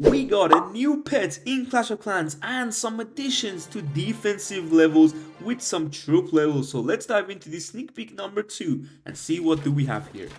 We got a new pet in Clash of Clans and some additions to defensive levels with some troop levels. So let's dive into the sneak peek number 2 and see what do we have here.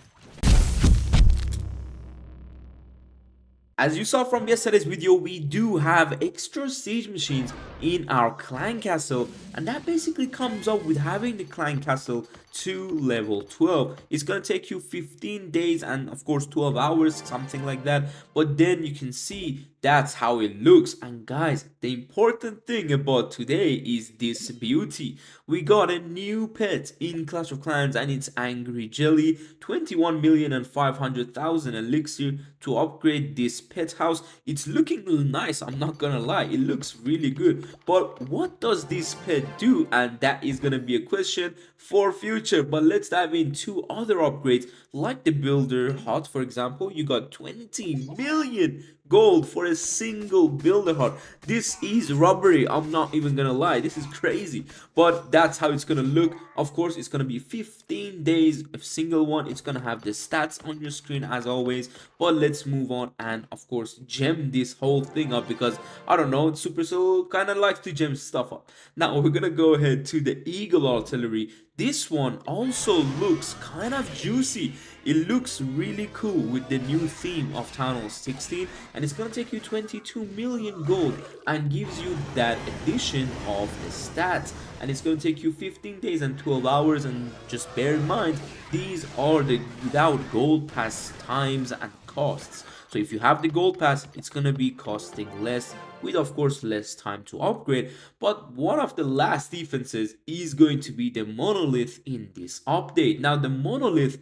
As you saw from yesterday's video, we do have extra siege machines in our clan castle, and that basically comes up with having the clan castle to level 12. It's gonna take you 15 days and of course 12 hours, something like that, but then you can see that's how it looks. And guys, the important thing about today is this beauty. We got a new pet in Clash of Clans and it's Angry Jelly. 21,500,000 elixir to upgrade this pet house. It's looking nice, I'm not gonna lie, it looks really good. But what does this pet do? And that is gonna be a question for future. But let's dive into other upgrades like the builder hut. For example, you got 20 million gold for a single builder hut. This is robbery, I'm not even gonna lie, this is crazy, but that's how it's gonna look. Of course, it's gonna be 15 days, a single one. It's gonna have the stats on your screen as always. But let's move on and of course gem this whole thing up, because I don't know, Supercell kind of likes to gem stuff up. Now we're gonna go ahead to the Eagle Artillery. This one also looks kind of juicy. It looks really cool with the new theme of Town Hall 16, and it's gonna take you 22 million gold and gives you that addition of the stats, and it's gonna take you 15 days and 12 hours. And just bear in mind, these are the without gold pass times and costs. So if you have the gold pass, it's gonna be costing less, with of course less time to upgrade. But one of the last defenses is going to be the monolith in this update. Now the monolith,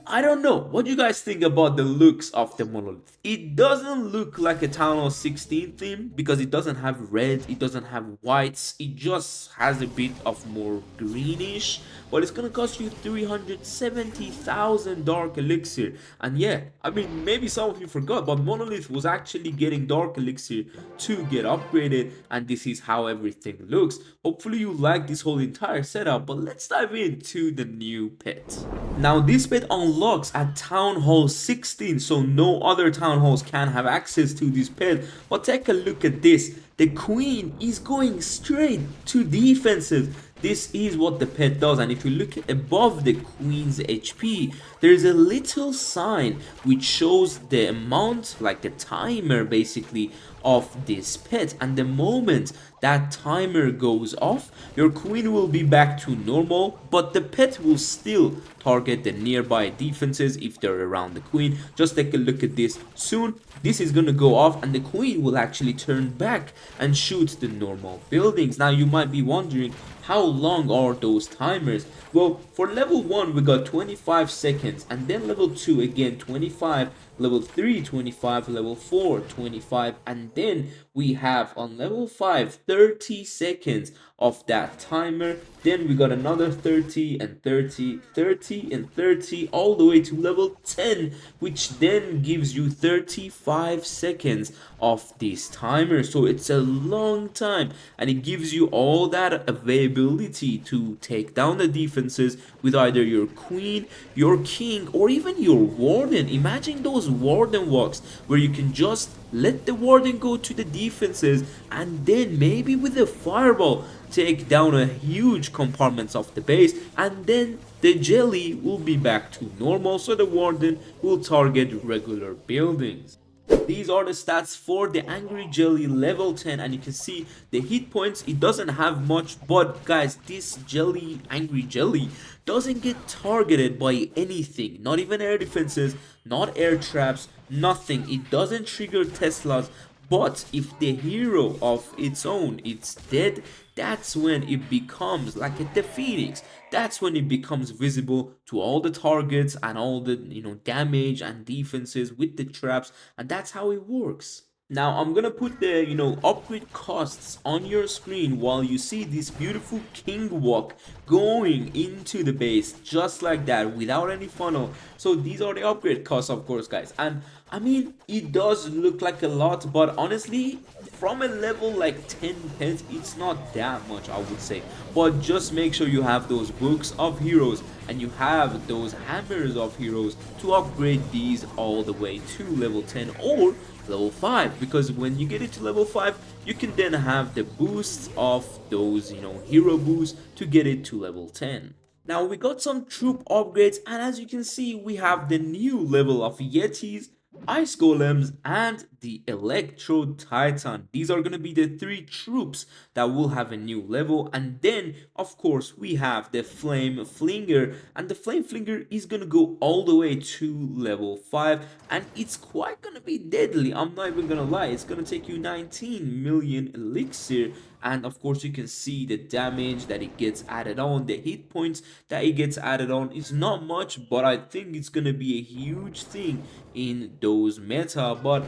I don't know what you guys think about the looks of the monolith. It doesn't look like a Town Hall 16 theme because it doesn't have red, it doesn't have whites, it just has a bit of more greenish. But it's gonna cost you 370,000 dark elixir. And yeah, I mean, maybe some of you forgot, but monolith was actually getting dark elixir to get upgraded, and this is how everything looks. Hopefully you like this whole entire setup, but let's dive into the new pet. Now this pet unlocks at Town Hall 16, so no other town halls can have access to this pet. But take a look at this. The queen is going straight to defensive. This is what the pet does, and if you look above the queen's HP, there's a little sign which shows the amount, like the timer basically, of this pet. And the moment that timer goes off, your queen will be back to normal, but the pet will still target the nearby defenses if they're around the queen. Just take a look at this. Soon this is gonna go off and the queen will actually turn back and shoot the normal buildings. Now you might be wondering, how long are those timers? Well, for level 1 we got 25 seconds, and then level 2 again 25, level 3 25, level 4 25, and then we have on level 5 30 seconds of that timer. Then we got another 30 and 30, 30 and 30, all the way to level 10, which then gives you 35 seconds of this timer. So it's a long time, and it gives you all that availability to take down the defenses with either your queen, your king, or even your warden. Imagine those warden walks where you can just let the warden go to the defenses and then maybe with a fireball take down a huge compartments of the base, and then the jelly will be back to normal, so the warden will target regular buildings. These are the stats for the Angry Jelly level 10, and you can see the hit points. It doesn't have much, but guys, this jelly, Angry Jelly, doesn't get targeted by anything, not even air defenses, not air traps, nothing. It doesn't trigger Teslas. But if the hero of its own it's dead, that's when it becomes like the Phoenix. That's when it becomes visible to all the targets and all the damage and defenses with the traps, and that's how it works. Now I'm gonna put the upgrade costs on your screen while you see this beautiful king walk going into the base just like that without any funnel. So these are the upgrade costs, of course, guys, and I mean it does look like a lot, but honestly from a level like 10 pet it's not that much, I would say. But just make sure you have those books of heroes and you have those hammers of heroes to upgrade these all the way to level 10, or level 5, because when you get it to level 5 you can then have the boosts of those, hero boosts to get it to level 10. Now we got some troop upgrades, and as you can see we have the new level of Yetis, Ice Golems, and the Electro Titan. These are going to be the 3 troops that will have a new level. And then of course we have the Flame Flinger, and the Flame Flinger is going to go all the way to level 5, and it's quite going to be deadly. I'm not even going to lie, it's going to take you 19 million elixir. And of course you can see the damage that it gets added on, the hit points that it gets added on. It's not much, but I think it's gonna be a huge thing in those meta. But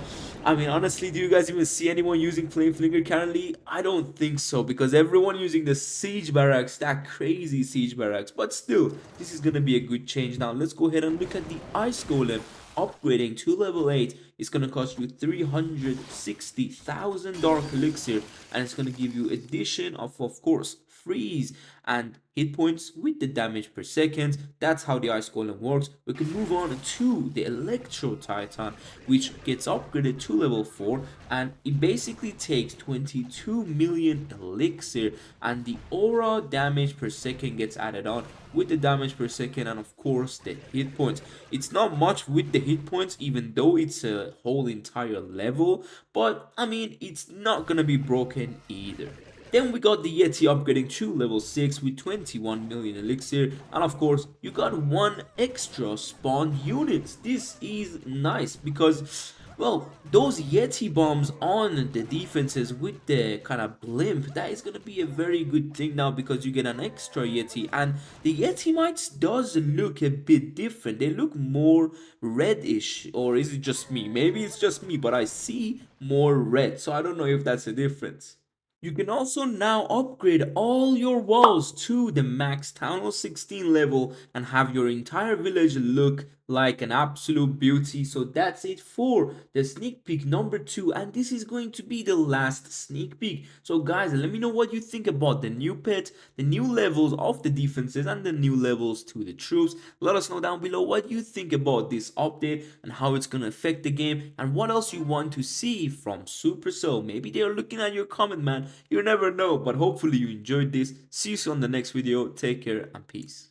I mean, honestly, do you guys even see anyone using Flame Flinger currently? I don't think so, because everyone using the Siege Barracks, that crazy Siege Barracks. But still, this is gonna be a good change. Now let's go ahead and look at the Ice Golem. Upgrading to level 8 is going to cost you 360,000 dark elixir, and it's going to give you addition of course, freeze and hit points with the damage per second. That's how the Ice Golem works. We can move on to the Electro Titan, which gets upgraded to level 4, and it basically takes 22 million elixir, and the aura damage per second gets added on with the damage per second, and of course the hit points. It's not much with the hit points, even though it's a whole entire level, but I mean, it's not gonna be broken either. Then we got the Yeti upgrading to level 6 with 21 million elixir, and of course you got 1 extra spawn unit. This is nice because, well, those Yeti bombs on the defenses with the kind of blimp, that is gonna be a very good thing now, because you get an extra Yeti, and the Yeti mites does look a bit different. They look more reddish, or is it just me? Maybe it's just me, but I see more red, so I don't know if that's a difference. You can also now upgrade all your walls to the max Town Hall 16 level and have your entire village look like an absolute beauty. So that's it for the sneak peek number 2, and this is going to be the last sneak peek. So guys, let me know what you think about the new pet, the new levels of the defenses, and the new levels to the troops. Let us know down below what you think about this update and how it's going to affect the game, and what else you want to see from Supercell. Maybe they are looking at your comment, man. You never know, but hopefully you enjoyed this. See you soon on the next video. Take care and peace.